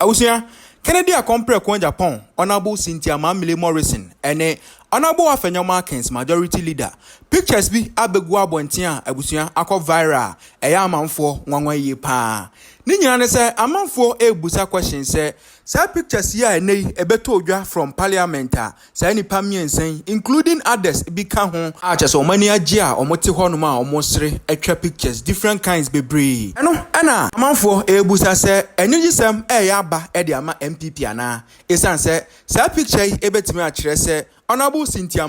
Ausia, Kennedy a compare Agyapong, Honorable Cynthia Morrison, and Honorable Afenyo majority leader. Pictures be abegua bontia, Abusia, ako viral, a yaman for 1 year pa. Ninyane say, a man for a busa question say, pictures here and a beto from Parliamentary, say any pamian saying, including others, become home, arches or many ajia or motihonuma or mostre, extra pictures, different kinds be bree. Ano, Anna, a man for a busa say, and you some a yaba, Ediama NPP ana. Isan say, picture a betime a say, Honorable Cynthia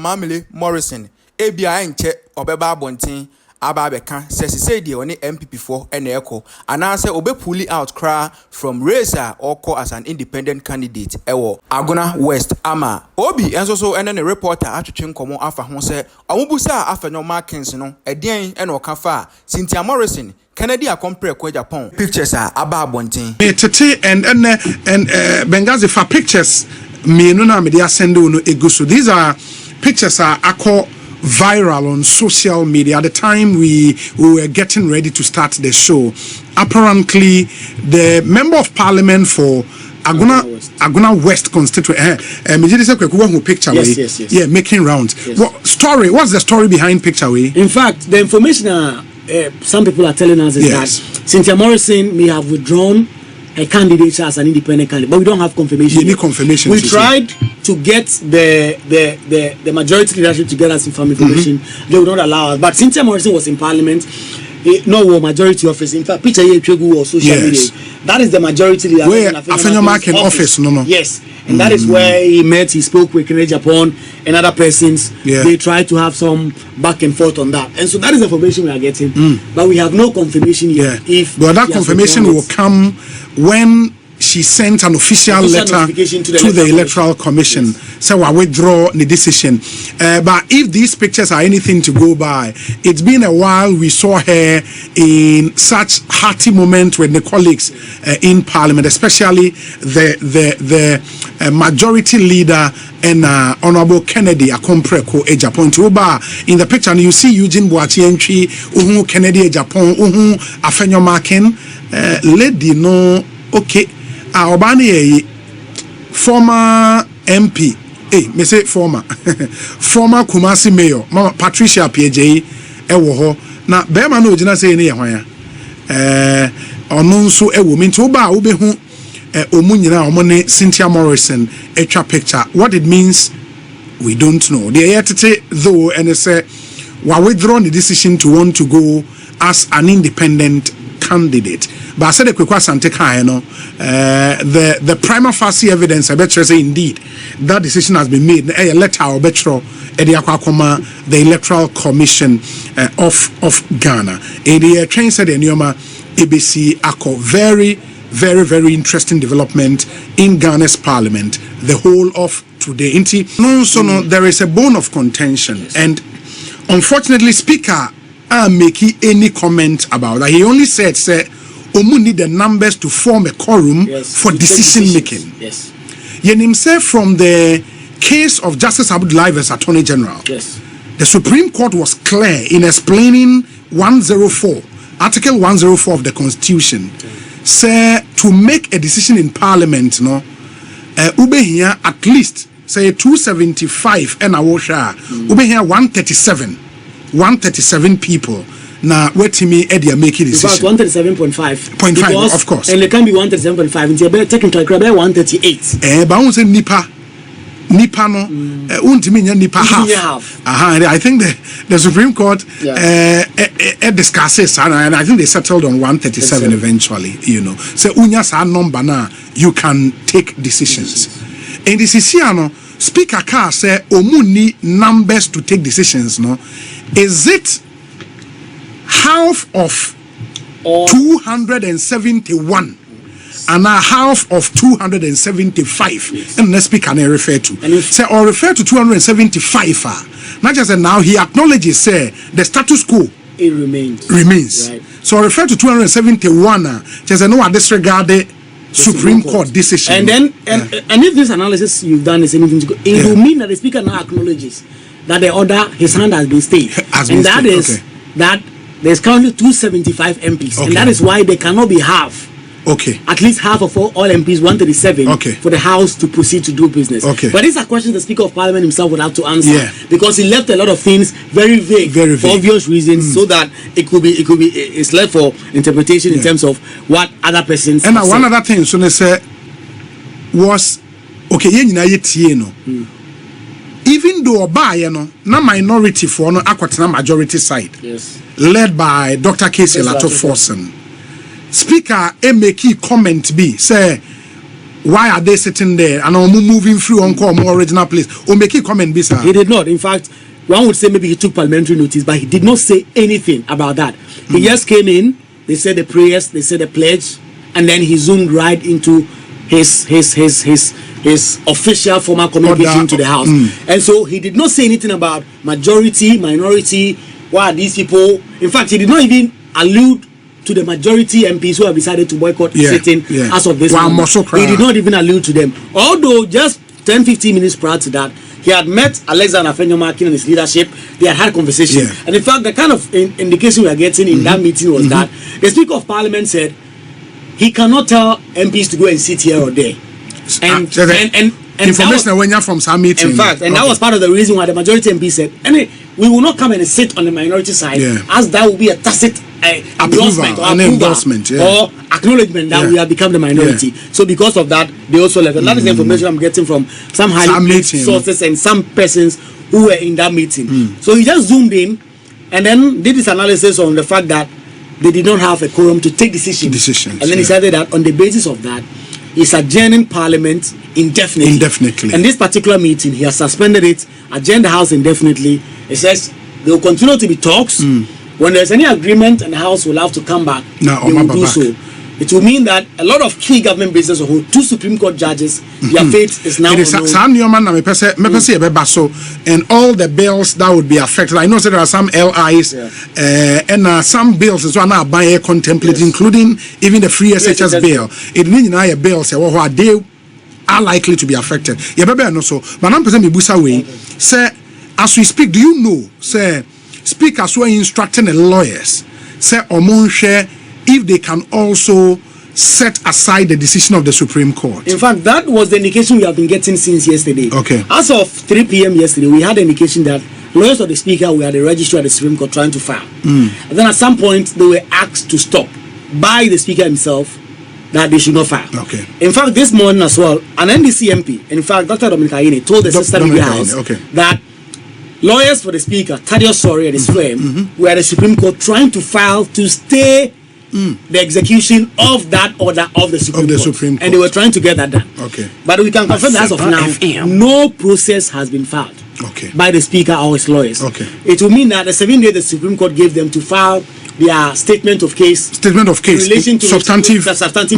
Morrison, ABI and check or beba bontin. Ababeka says he said the only NPP4 and echo and answer obe pulling out cry from Reza or call as an independent candidate ewo Agona West Ama Obi and so and then a reporter atwetwe komo afa ho say omubusa Afenyo markings no edien and okafa Cynthia Morrison Kennedy a compare Agyapong pictures are ababontin tete and Bengazi for pictures me no na me dey send no eguso. These are pictures are akọ viral on social media. At the time we were getting ready to start the show, apparently the member of parliament for Agona West constituency, picture yes. Yeah, making rounds. Yes. What's the story behind picture way? In fact, the information some people are telling us is that Cynthia Morrison may have withdrawn a candidate as an independent candidate, but we don't have confirmation. You need confirmation. We tried to get the majority leadership to get us some information. They would not allow us. But Cynthia Morrison was in parliament. No majority office. In fact, Peter Yechegu or social media. That is the majority leader. Where Afenyo marking office, no. Yes, and that is where he met. He spoke with Agyapong and other persons. Yeah. They tried to have some back and forth on that, and so that is the information we are getting. But we have no confirmation yet. But that confirmation will come when she sent an official letter to the Electoral Commission. So I withdraw the decision. But if these pictures are anything to go by, it's been a while we saw her in such hearty moment with the colleagues in Parliament, especially the majority leader and Honorable Kennedy Akompreko Agyapong. In the picture, and you see Eugene Boachi entry, Kennedy Agyapong, Afenyo marking, lady no okay. Obani former MP, me say former Kumasi Mayor, Mama Patricia PJ, ewo na bema no jina say ne hwan ono nso ewo mi nto ba ube hu omu nyina omone Cynthia Morrison etwa picture. What it means we don't know. The yetete though and say we withdraw the decision to want to go as an independent candidate. But I said the prima facie evidence I bet you say indeed that decision has been made. A letter or betro the Electoral Commission of Ghana. The train said in Yoma ABC Ako very interesting development in Ghana's parliament the whole of today. No, there is a bone of contention, and unfortunately Speaker making any comment about that. He only said Omu need the numbers to form a quorum for decision making. Yes. Yen himself from the case of Justice Abdullahi as Attorney General. Yes. The Supreme Court was clear in explaining 104, Article 104 of the Constitution. Say to make a decision in Parliament, no, ube here at least say 275 and awosha, ube here 137 people. Now, wait me, Eddie, make a decision. About 137.5. Of course. And it can be 137.5. It's a better technical, 138. But I won't say Nipa no, Nipa half. I think the Supreme Court discusses, and I think they settled on 137 eventually, you know. So, Unyas are number now, you can take decisions. And this is here, no, Speaker Carr say, Omuni numbers to take decisions, no. Is it half of 271 and a half of 275? And let's speak and I refer to. Say or refer to 275. Not just now he acknowledges the status quo. It remains. Right. So I refer to 271. Just no disregard the Supreme Court decision. And then and if this analysis you've done is anything to go, it will mean that the Speaker now acknowledges that the order his hand has been stayed. That there's currently 275 MPs, and that is why they cannot be half Okay. At least half of all MPs, 137, for the House to proceed to do business. Okay. But these are questions the Speaker of Parliament himself would have to answer. Yeah. Because he left a lot of things very vague, for obvious reasons, so that it's left for interpretation in terms of what other persons and have one said. other thing, so they say, was, okay, even though na minority for no akwatena majority side, yes, led by Dr. Casey Lato Forsen, Speaker make comment be say, why are they sitting there and moving through on call more original place? Or make comment be, sir? He did not. In fact, one would say maybe he took parliamentary notice, but he did not say anything about that. He just came in, they said the prayers, they said the pledge, and then he zoomed right into his official formal communication to the House. And so he did not say anything about majority, minority, why are these people. In fact, he did not even allude to the majority MPs who have decided to boycott sitting as of this moment. He did not even allude to them. Although just 10-15 minutes prior to that, he had met Alexander Afenyo and his leadership. They had a conversation. And in fact, the kind of indication we are getting in that meeting was that the Speaker of Parliament said he cannot tell MPs to go and sit here or there. And information when you're from some meeting. In fact, and that was part of the reason why the majority MP said, we will not come and sit on the minority side, as that will be a tacit endorsement or acknowledgement that we have become the minority. So because of that, they also left. And that is the information I'm getting from some highly placed sources and some persons who were in that meeting. So he just zoomed in and then did this analysis on the fact that they did not have a quorum to take decisions. And then he said that on the basis of that, he's adjourning Parliament indefinitely. And this particular meeting, he has suspended it, adjourned the House indefinitely. He says there will continue to be talks. When there's any agreement and the House will have to come back, they will do so. It will mean that a lot of key government business, or 2 Supreme Court judges, their fate is now unknown. And all the bills that would be affected. I know that there are some LIs and some bills as well now by contemplate, including even the free SHS bill. It means a bill say they are likely to be affected. But I'm present Busa way. Say, as we speak, do you know, say, speakers were instructing the lawyers, say, share if they can also set aside the decision of the Supreme Court. In fact, that was the indication we have been getting since yesterday. Okay. As of 3 p.m. yesterday, we had the indication that lawyers of the Speaker were at the registry at the Supreme Court trying to file. And then at some point, they were asked to stop by the Speaker himself that they should not file. Okay. In fact, this morning as well, an NDC MP, in fact, Dr. Dominica Ayine told the Sister Media House that lawyers for the Speaker, Thaddeus Sori and his firm, were at the Supreme Court trying to file to stay the execution of that order of the Supreme Court. And they were trying to get that done. Okay. But we can confirm that as of now, no process has been filed by the Speaker or his lawyers. Okay. It will mean that the 7 days the Supreme Court gave them to file their statement of case in relation to substantive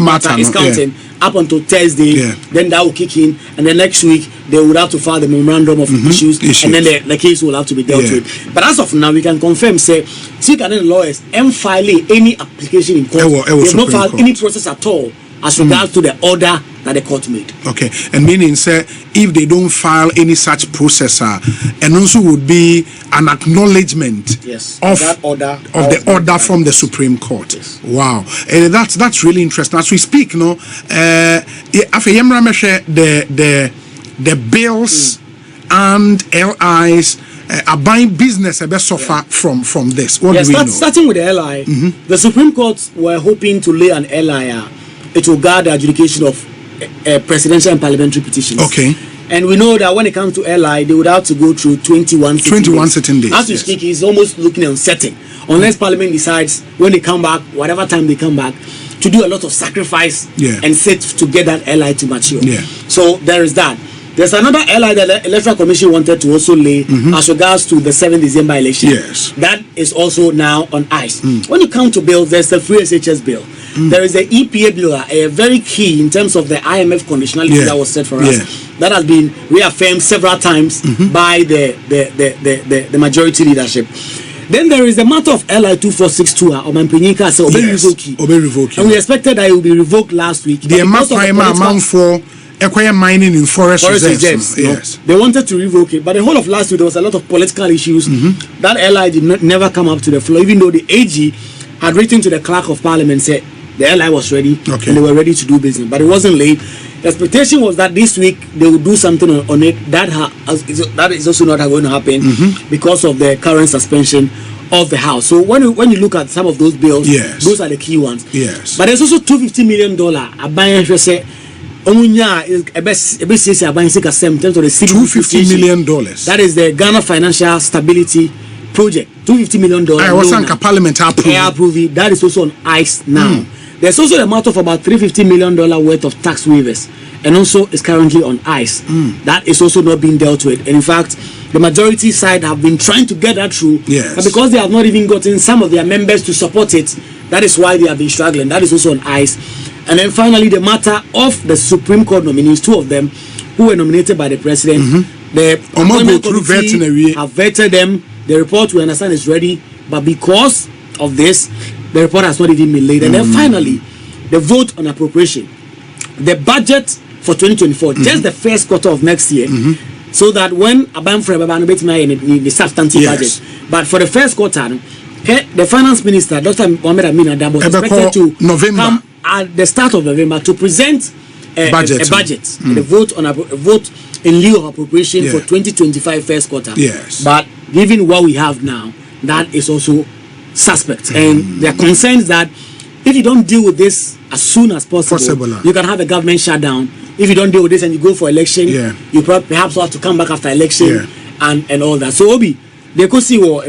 matter is counting up until Thursday. Then that will kick in, and then next week they would have to file the memorandum of issues, and then the case will have to be dealt with. But as of now, we can confirm, say, Speaker and the lawyers and file any application in court. They have not filed any process at all as regards to the order that the court made. Okay, and meaning, say, if they don't file any such processor, and also would be an acknowledgement of that order the order from the Supreme Court. Wow, that's really interesting. As we speak, the bills and LIs are buying business a bit suffer from this. What do we know? Starting with the LI, the Supreme Court were hoping to lay an LI. It will guard the adjudication of presidential and parliamentary petitions. Okay. And we know that when it comes to LI, they would have to go through 21 sitting days. As we speak, it's almost looking uncertain. Unless Parliament decides when they come back, whatever time they come back, to do a lot of sacrifice and sit to get that LI to mature. So there is that. There's another LI that the Electoral Commission wanted to also lay as regards to the 7th December election. That is also now on ice. When you come to bills, there's the free SHS bill. There is the EPA bill, a very key in terms of the IMF conditionality that was set for us. That has been reaffirmed several times by the majority leadership. Then there is the matter of LI 2462 or Mampinika so revoke. And we expected that it would be revoked last week. The amount for mining in forest reserves. They wanted to revoke it, but the whole of last week there was a lot of political issues. That LI did never come up to the floor, even though the AG had written to the clerk of parliament said The airline was ready, Okay. and they were ready to do business, but it wasn't late. The expectation was that this week they would do something on it. That is also not going to happen because of the current suspension of the House. So when you look at some of those bills, Yes. those are the key ones. Yes. But there's also $250 million. $250 million. That is the Ghana Financial Stability Project. $250 million. I was on Parliament approved. That is also on ice now. There's also a matter of about $350 million worth of tax waivers, and also is currently on ice. That is also not being dealt with. And in fact, the majority side have been trying to get that through, Yes. but because they have not even gotten some of their members to support it, that is why they have been struggling. That is also on ice. And then finally, the matter of the Supreme Court nominees, 2 of them who were nominated by the president. The appointment committee have vetted them. The report, we understand, is ready, but because of this, the report has not even been laid. And then finally, the vote on appropriation, the budget for 2024, just the first quarter of next year, so that when the substantive budget, but for the first quarter, the finance minister, Dr. Mohamed Amin Adom, was expected to come at the start of November to present a budget, the vote in lieu of appropriation for 2025 first quarter. Yes. But given what we have now, that is also suspect. And there are concerns that if you don't deal with this as soon as possible, you can have a government shutdown. If you don't deal with this and you go for election, you perhaps have to come back after election and all that. So Obi, they could see what